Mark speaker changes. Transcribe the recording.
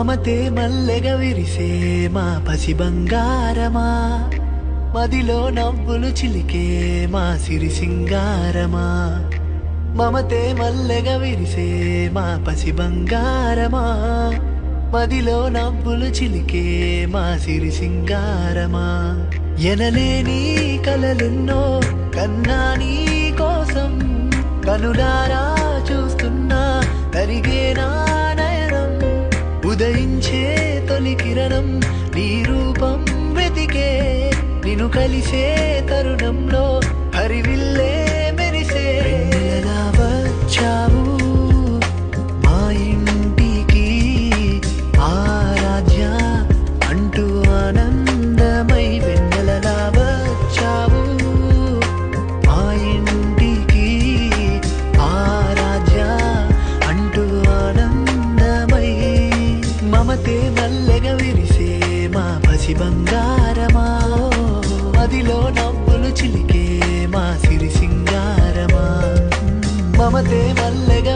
Speaker 1: మమతే మల్లెగా విరిసే మా పసి బంగారమా, మదిలో నవ్వులు చిలికే మా సిరి సింగారమా. మమతే మల్లెగా విరిసే మా పసి బంగారమా, మదిలో నవ్వులు చిలికే మా సిరి సింగారమా. ఎనలేని కలలెన్నో కన్నా నీ కోసం, కనులారా చూస్తున్నా తరిగే నా నయనం. ఉదయించే తొలి కిరణం నీ రూపం వెతికే, నిన్ను కలిసే తరుణంలో హరివిల్లే మెరిసే. వెన్నెలలా వచ్చావు మా ఇంటికి, ఆరాధ్య అంటూ ఆనందమై. వెన్నెలలా వచ్చావు మా ఇంటికి, ఆరాధ్య అంటూ ఆనందమై. మమతే మల్లెగా విరిసే మా పసి బంగారమా, మదిలో నవ్వులు చిలికే మా సిరి సింగారమా. మమతే మల్లెగా